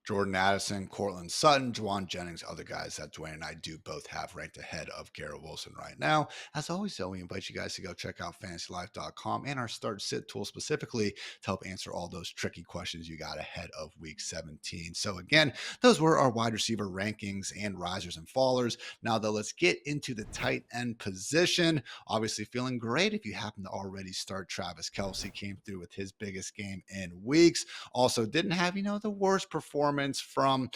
Jordan Addison, Cortland Sutton, Juwan Jennings, other guys that Dwayne and I do both have ranked ahead of Garrett Wilson right now. As always, though, we invite you guys to go check out FantasyLife.com and our Start Sit tool specifically to help answer all those tricky questions you got ahead of Week 17. So again, those were our wide receiver rankings and risers and fallers. Now, though, let's get into the tight end position. Obviously feeling great if you happen to already start Travis Kelce. Came through with his biggest game in weeks. Also didn't have, the worst performance performance from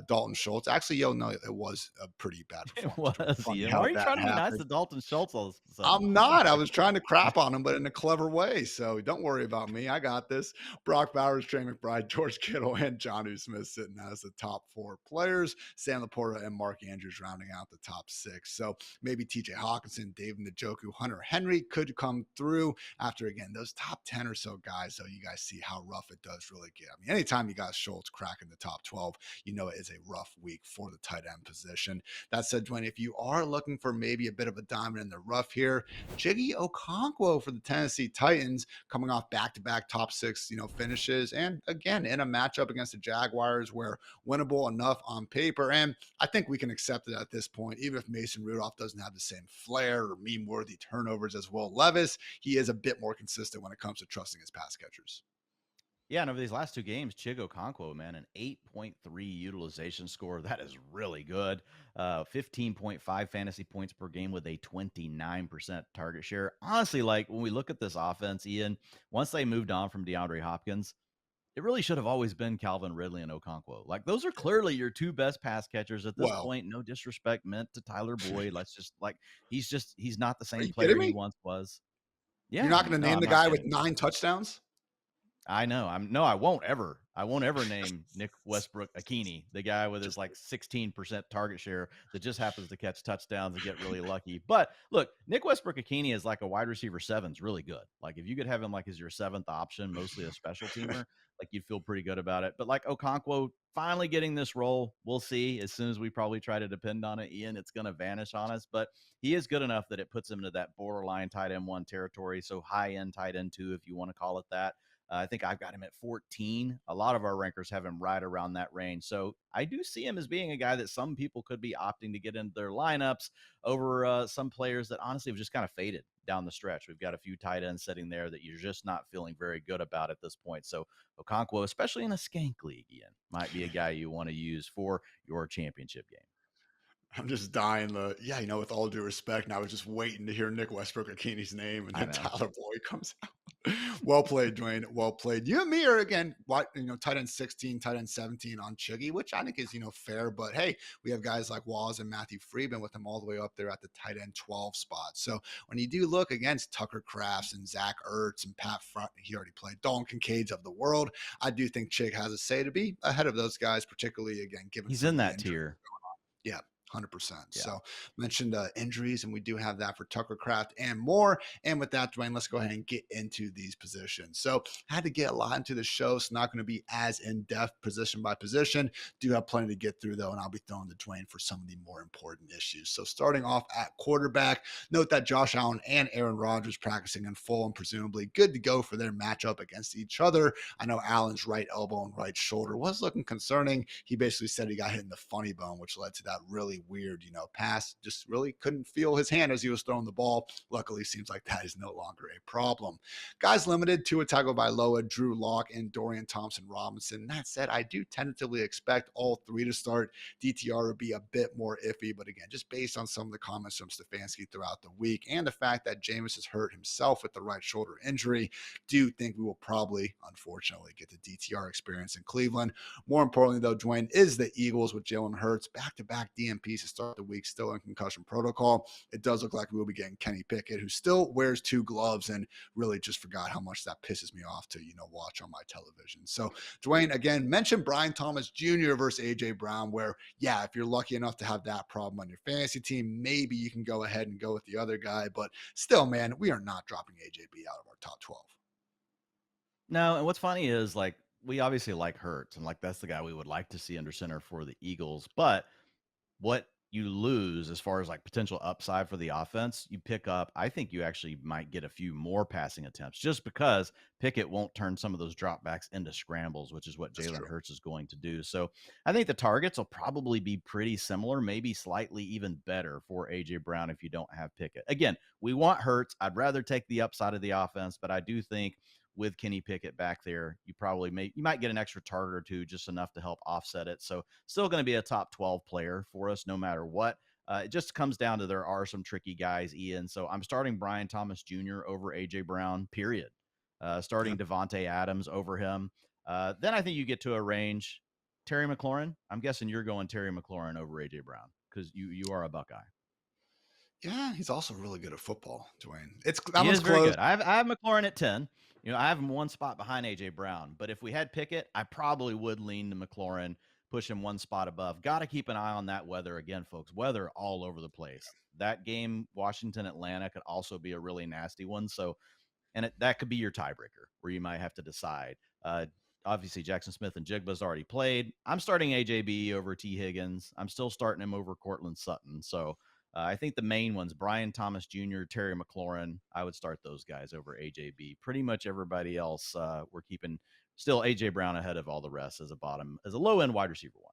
Dalton Schultz. Actually, no, it was a pretty bad It performance. was, Funny Ian. how Why are you that trying to be nice happened. to Dalton Schultz all of a sudden? I'm not. I was trying to crap on him, but in a clever way. So don't worry about me. I got this. Brock Bowers, Trey McBride, George Kittle, and Jonnu Smith sitting as the top 4 players. Sam Laporta and Mark Andrews rounding out the top 6. So maybe TJ Hawkinson, David Njoku, Hunter Henry could come through after, again, those top 10 or so guys. So you guys see how rough it does really get. I mean, anytime you got Schultz cracking the top 12, you know it is a rough week for the tight end position. That said, Dwayne, if you are looking for maybe a bit of a diamond in the rough here, JuJu Okono for the Tennessee Titans coming off back-to-back top 6, finishes. And again, in a matchup against the Jaguars where winnable enough on paper. And I think we can accept it at this point, even if Mason Rudolph doesn't have the same flair or meme-worthy turnovers as Will Levis, he is a bit more consistent when it comes to trusting his pass catchers. Yeah, and over these last 2 games, JuJu Okono, man, an 8.3 utilization score. That is really good. 15.5 fantasy points per game with a 29% target share. Honestly, like when we look at this offense, Ian, once they moved on from DeAndre Hopkins, it really should have always been Calvin Ridley and Okonkwo. Like those are clearly your 2 best pass catchers at this Well, point. No disrespect meant to Tyler Boyd. Let's just like he's not the are same you kidding player he me? once was. You're Yeah, not going to no, name I'm the not guy with kidding. 9 touchdowns? I know. I won't ever. I won't ever name Nick Westbrook-Akini, the guy with his like 16% target share that just happens to catch touchdowns and get really lucky. But look, Nick Westbrook-Akini is like a wide receiver 7's really good. Like if you could have him like as your 7th option, mostly a special teamer, like you'd feel pretty good about it. But like Okonkwo finally getting this role, we'll see. As soon as we probably try to depend on it, Ian, it's going to vanish on us. But he is good enough that it puts him into that borderline tight end 1 territory. So high end tight end 2, if you want to call it that. I think I've got him at 14. A lot of our rankers have him right around that range. So I do see him as being a guy that some people could be opting to get into their lineups over some players that honestly have just kind of faded down the stretch. We've got a few tight ends sitting there that you're just not feeling very good about at this point. So Okonkwo, especially in a skank league, Ian, might be a guy you want to use for your championship game. I'm just dying. With all due respect, and I was just waiting to hear Nick Westbrook-Akini's name, and I then know. Tyler Boyd comes out. Well played, Dwayne. Well played. You and me are again, tight end 16, tight end 17 on Chiggy, which I think is fair. But hey, we have guys like Walls and Matthew Freeman with him all the way up there at the tight end 12 spot. So when you do look against Tucker Crafts and Zach Ertz and Pat Front, he already played Dalton Kincaid's of the world. I do think Chig has a say to be ahead of those guys, particularly again given He's some in of the that injuries tier. going on. Yeah. 100%. Yeah. So mentioned injuries, and we do have that for Tucker Craft and more. And with that, Dwayne, let's go ahead and get into these positions. So had to get a lot into the show. It's not going to be as in-depth position by position. Do have plenty to get through, though, and I'll be throwing to Dwayne for some of the more important issues. So starting off at quarterback, note that Josh Allen and Aaron Rodgers practicing in full and presumably good to go for their matchup against each other. I know Allen's right elbow and right shoulder was looking concerning. He basically said he got hit in the funny bone, which led to that really weird, pass. Just really couldn't feel his hand as he was throwing the ball. Luckily, seems like that is no longer a problem. Guys limited: Tua Tagovailoa, Drew Lock, and Dorian Thompson-Robinson. That said, I do tentatively expect all 3 to start. DTR would be a bit more iffy, but again, just based on some of the comments from Stefanski throughout the week and the fact that Jameis has hurt himself with the right shoulder injury, do think we will probably, unfortunately, get the DTR experience in Cleveland. More importantly, though, Dwayne, is the Eagles with Jalen Hurts back-to-back DMPs to start the week, still in concussion protocol. It does look like we'll be getting Kenny Pickett, who still wears 2 gloves, and really just forgot how much that pisses me off to, watch on my television. So, Dwayne, again, mentioned Brian Thomas Jr. versus A.J. Brown, where, yeah, if you're lucky enough to have that problem on your fantasy team, maybe you can go ahead and go with the other guy. But still, man, we are not dropping AJB out of our top 12. No, and what's funny is like we obviously like Hurts, and like that's the guy we would like to see under center for the Eagles. But what you lose as far as like potential upside for the offense, you pick up. I think you actually might get a few more passing attempts just because Pickett won't turn some of those dropbacks into scrambles, which is what Jalen Hurts is going to do. So I think the targets will probably be pretty similar, maybe slightly even better for A.J. Brown if you don't have Pickett. Again, we want Hurts. I'd rather take the upside of the offense, but I do think with Kenny Pickett back there, you might get an extra target or 2, just enough to help offset it. So still going to be a top 12 player for us no matter what. It just comes down to there are some tricky guys, Ian. So I'm starting Brian Thomas Jr. over A.J. Brown, period. Starting Devontae Adams over him. Then I think you get to a range. Terry McLaurin. I'm guessing you're going Terry McLaurin over AJ Brown because you are a Buckeye. Yeah, he's also really good at football, Dwayne. That He one's is very close. good. I have McLaurin at 10. I have him one spot behind AJ Brown. But if we had Pickett, I probably would lean to McLaurin, push him one spot above. Got to keep an eye on that weather again, folks. Weather all over the place. That game, Washington Atlanta, could also be a really nasty one. So, and that could be your tiebreaker where you might have to decide. Obviously, Jackson Smith and Jigba's already played. I'm starting AJB over T. Higgins. I'm still starting him over Cortland Sutton. So I think the main ones, Brian Thomas Jr., Terry McLaurin, I would start those guys over AJB. Pretty much everybody else, we're keeping still AJ Brown ahead of all the rest as a low-end wide receiver one.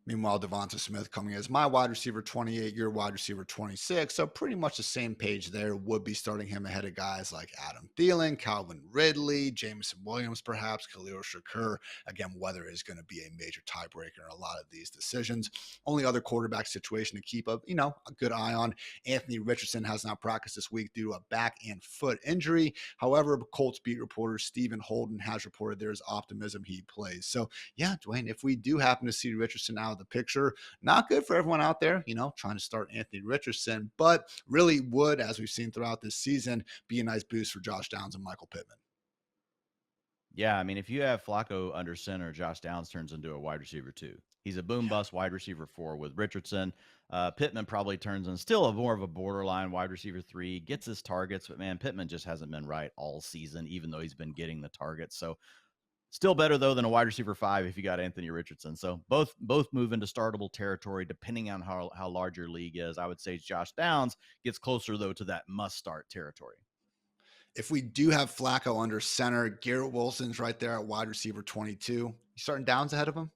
Meanwhile, Devonta Smith coming as my wide receiver 28, your wide receiver 26. So pretty much the same page there. Would be starting him ahead of guys like Adam Thielen, Calvin Ridley, Jameson Williams, perhaps Khalil Shakur. Again, weather is going to be a major tiebreaker in a lot of these decisions. Only other quarterback situation to keep a good eye on. Anthony Richardson has not practiced this week due to a back and foot injury. However, Colts beat reporter Stephen Holden has reported there's optimism he plays. So yeah, Dwayne, if we do happen to see Richardson out of the picture, not good for everyone out there, trying to start Anthony Richardson, but really would, as we've seen throughout this season, be a nice boost for Josh Downs and Michael Pittman. Yeah, I mean, if you have Flacco under center, Josh Downs turns into a wide receiver 2. He's a boom bust wide receiver 4 with Richardson. Pittman probably turns in still more of a borderline wide receiver 3, gets his targets, but man, Pittman just hasn't been right all season, even though he's been getting the targets. So still better, though, than a wide receiver 5 if you got Anthony Richardson. So both move into startable territory depending on how large your league is. I would say Josh Downs gets closer, though, to that must-start territory. If we do have Flacco under center, Garrett Wilson's right there at wide receiver 22. You starting Downs ahead of him?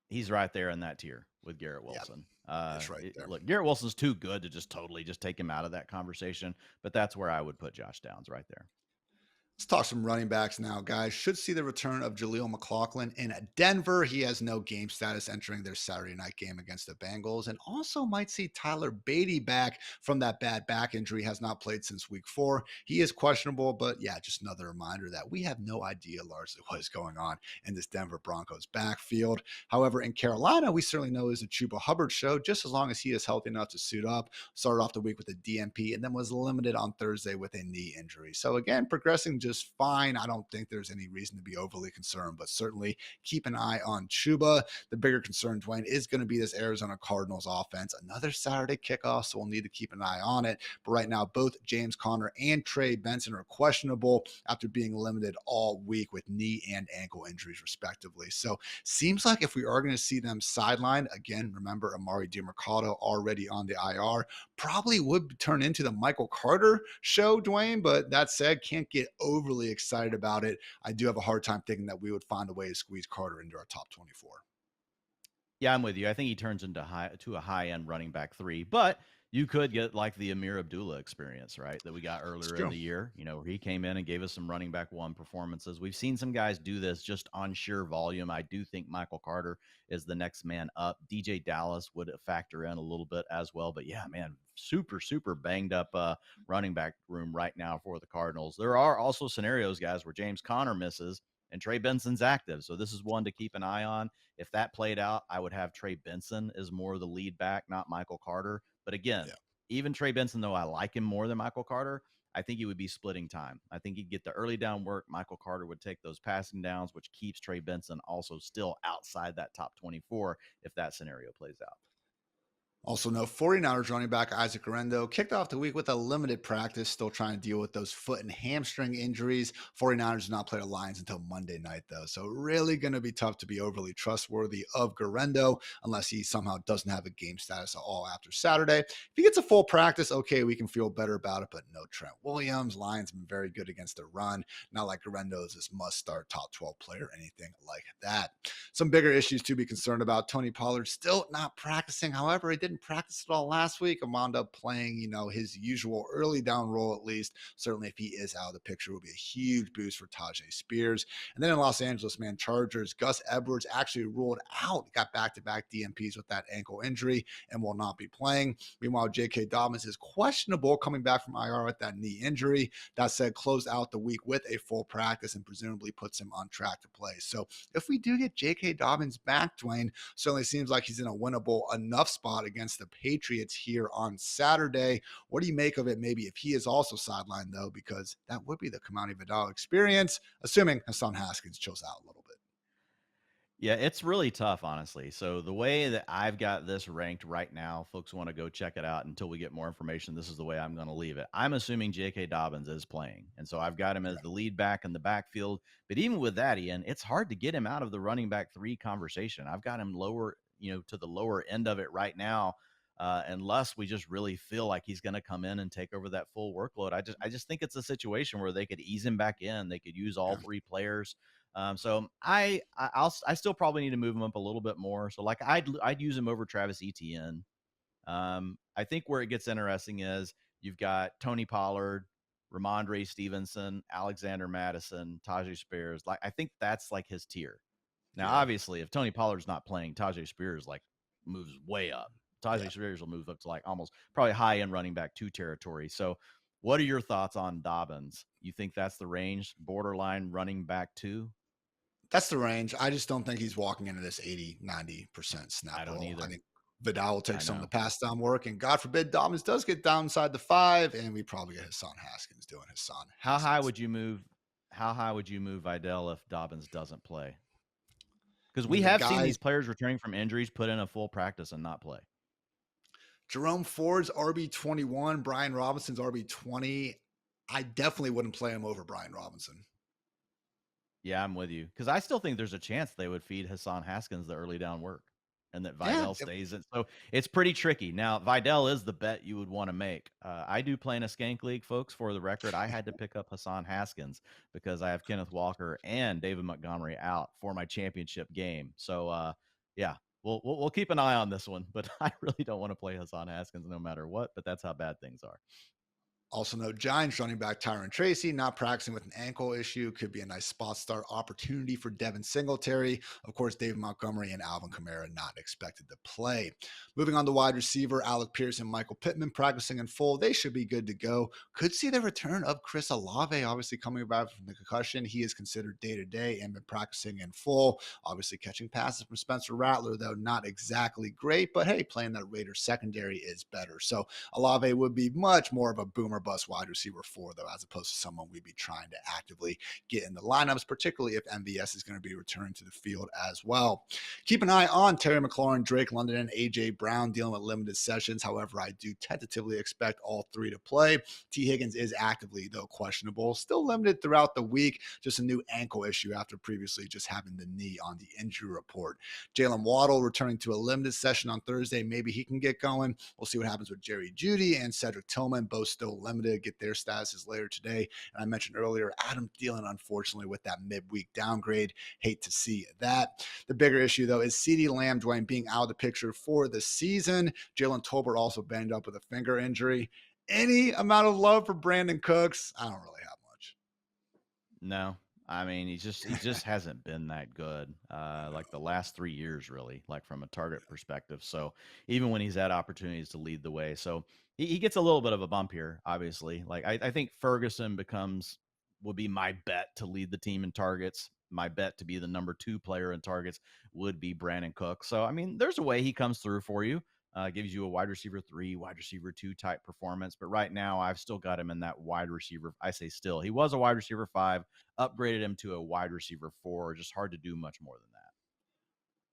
He's right there in that tier with Garrett Wilson. It's right there. Look, Garrett Wilson's too good to just totally just take him out of that conversation, but that's where I would put Josh Downs right there. Let's talk some running backs now, guys. Should see the return of Jaleel McLaughlin in Denver. He has no game status entering their Saturday night game against the Bengals, and also might see Tyler Beatty back from that bad back injury. Has not played since week 4. He is questionable, but yeah, just another reminder that we have no idea largely what is going on in this Denver Broncos backfield. However, in Carolina, we certainly know it's a Chuba Hubbard show, just as long as he is healthy enough to suit up. Started off the week with a DNP and then was limited on Thursday with a knee injury. So again, progressing just fine. I don't think there's any reason to be overly concerned, but certainly keep an eye on Chuba. The bigger concern, Dwayne, is going to be this Arizona Cardinals offense. Another Saturday kickoff, so we'll need to keep an eye on it. But right now, both James Conner and Trey Benson are questionable after being limited all week with knee and ankle injuries, respectively. So seems like if we are going to see them sidelined, again, remember Amari DiMercato already on the IR, probably would turn into the Michael Carter show, Dwayne. But that said, can't get overly excited about it. I do have a hard time thinking that we would find a way to squeeze Carter into our top 24. Yeah, I'm with you. I think he turns into a high-end running back 3, but you could get like the Amir Abdullah experience, right? That we got earlier in the year, where he came in and gave us some running back 1 performances. We've seen some guys do this just on sheer volume. I do think Michael Carter is the next man up. DJ Dallas would factor in a little bit as well. But yeah, man, super banged up running back room right now for the Cardinals. There are also scenarios, guys, where James Conner misses and Trey Benson's active. So this is one to keep an eye on. If that played out, I would have Trey Benson as more of the lead back, not Michael Carter. But again, even Trey Benson, though I like him more than Michael Carter, I think he would be splitting time. I think he'd get the early down work. Michael Carter would take those passing downs, which keeps Trey Benson also still outside that top 24 if that scenario plays out. Also, no 49ers running back Isaac Orendo kicked off the week with a limited practice, still trying to deal with those foot and hamstring injuries. 49ers do not play the Lions until Monday night, though. So really going to be tough to be overly trustworthy of Orendo unless he somehow doesn't have a game status at all after Saturday. If he gets a full practice, okay, we can feel better about it, but no Trent Williams. Lions have been very good against the run. Not like Orendo is this must-start top 12 player or anything like that. Some bigger issues to be concerned about. Tony Pollard still not practicing. However, he did didn't practice at all last week and wound up playing, his usual early down role at least. Certainly, if he is out of the picture, it will be a huge boost for Tajay Spears. And then in Los Angeles, man, Chargers, Gus Edwards actually ruled out, got back-to-back DNPs with that ankle injury and will not be playing. Meanwhile, J.K. Dobbins is questionable coming back from IR with that knee injury. That said, closed out the week with a full practice and presumably puts him on track to play. So if we do get J.K. Dobbins back, Dwayne, certainly seems like he's in a winnable enough spot against the Patriots here on Saturday. What do you make of it maybe if he is also sidelined, though, because that would be the Kamani Vidal experience, assuming Hassan Haskins chills out a little bit. Yeah, it's really tough, honestly. So the way that I've got this ranked right now, folks want to go check it out until we get more information. This is the way I'm going to leave it. I'm assuming J.K. Dobbins is playing. And so I've got him as the lead back in the backfield. But even with that, Ian, it's hard to get him out of the running back 3 conversation. I've got him lower, to the lower end of it right now. Unless we just really feel like he's going to come in and take over that full workload. I just think it's a situation where they could ease him back in. They could use all 3 players. So I still probably need to move him up a little bit more. So like I'd use him over Travis Etienne. I think where it gets interesting is you've got Tony Pollard, Ramondre Stevenson, Alexander Madison, Tajay Spears. Like I think that's like his tier. Now, obviously, if Tony Pollard's not playing, Tajay Spears like moves way up. Tajay Spears will move up to like almost probably high end running back 2 territory. So what are your thoughts on Dobbins? You think that's the range, borderline running back 2? That's the range. I just don't think he's walking into this 80-90% snap. I don't either. I think Vidal will take some of the pass down work, and God forbid Dobbins does get downside the 5, and we probably get Hassan Haskins doing Hassan. How high would you move Vidal if Dobbins doesn't play? Because we have seen these players returning from injuries put in a full practice and not play. Jerome Ford's RB21, Brian Robinson's RB20. I definitely wouldn't play him over Brian Robinson. Yeah, I'm with you. Because I still think there's a chance they would feed Hassan Haskins the early down work and that Vidal stays in. So it's pretty tricky. Now, Vidal is the bet you would want to make. I do play in a skank league, folks. For the record, I had to pick up Hassan Haskins because I have Kenneth Walker and David Montgomery out for my championship game. So, yeah, we'll keep an eye on this one. But I really don't want to play Hassan Haskins no matter what. But that's how bad things are. Also, no Giants running back Tyron Tracy not practicing with an ankle issue. Could be a nice spot start opportunity for Devin Singletary. Of course, David Montgomery and Alvin Kamara not expected to play. Moving on to wide receiver, Alec Pierce and Michael Pittman practicing in full. They should be good to go. Could see the return of Chris Olave, obviously coming back from the concussion. He is considered day-to-day and been practicing in full. Obviously catching passes from Spencer Rattler, though not exactly great. But hey, playing that Raiders secondary is better. So Olave would be much more of a boomer bust wide receiver 4, though, as opposed to someone we'd be trying to actively get in the lineups, particularly if MVS is going to be returning to the field as well. Keep an eye on Terry McLaurin, Drake London, and A.J. Brown dealing with limited sessions. However, I do tentatively expect all 3 to play. T. Higgins is actively, though, questionable. Still limited throughout the week. Just a new ankle issue after previously just having the knee on the injury report. Jalen Waddle returning to a limited session on Thursday. Maybe he can get going. We'll see what happens with Jerry Jeudy and Cedric Tillman, both still limited. Get their statuses later today. And I mentioned earlier, Adam Thielen, unfortunately, with that midweek downgrade. Hate to see that. The bigger issue, though, is CeeDee Lamb, Dwayne, being out of the picture for the season. Jalen Tolbert also banged up with a finger injury. Any amount of love for Brandon Cooks? I don't really have much. No. I mean, he just hasn't been that good, like the last 3 years, really, like from a target perspective. So even when he's had opportunities to lead the way, so he gets a little bit of a bump here, obviously. Like I think Ferguson would be my bet to lead the team in targets. My bet to be the number 2 player in targets would be Brandon Cook. So, I mean, there's a way he comes through for you. Gives you a wide receiver 3, wide receiver 2 type performance. But right now, I've still got him in that wide receiver. I say still. He was a wide receiver 5, upgraded him to a wide receiver 4. Just hard to do much more than that.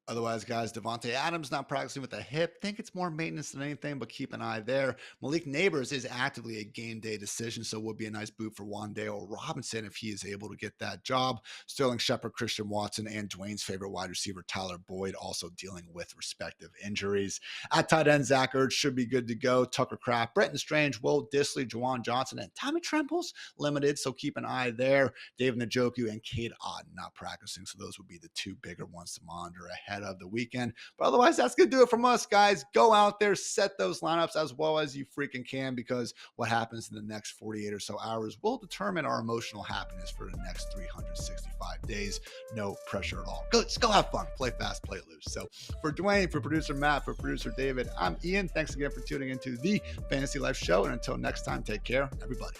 Otherwise, guys, Devontae Adams not practicing with a hip. Think it's more maintenance than anything, but keep an eye there. Malik Neighbors is actively a game day decision, so would be a nice boot for Wan'Dale Robinson if he is able to get that job. Sterling Shepard, Christian Watson, and Dwayne's favorite wide receiver, Tyler Boyd, also dealing with respective injuries. At tight end, Zach Ertz should be good to go. Tucker Kraft, Brenton Strange, Will Dissly, Juwan Johnson, and Tommy Tremple's limited, so keep an eye there. David Njoku and Cade Otton not practicing, so those would be the 2 bigger ones to monitor ahead ahead of the weekend. But otherwise, that's going to do it from us, guys. Go out there, set those lineups as well as you freaking can, because what happens in the next 48 or so hours will determine our emotional happiness for the next 365 days. No pressure at all. Just go have fun. Play fast, play loose. So for Dwayne, for producer Matt, for producer David, I'm Ian. Thanks again for tuning into the Fantasy Life Show. And until next time, take care, everybody.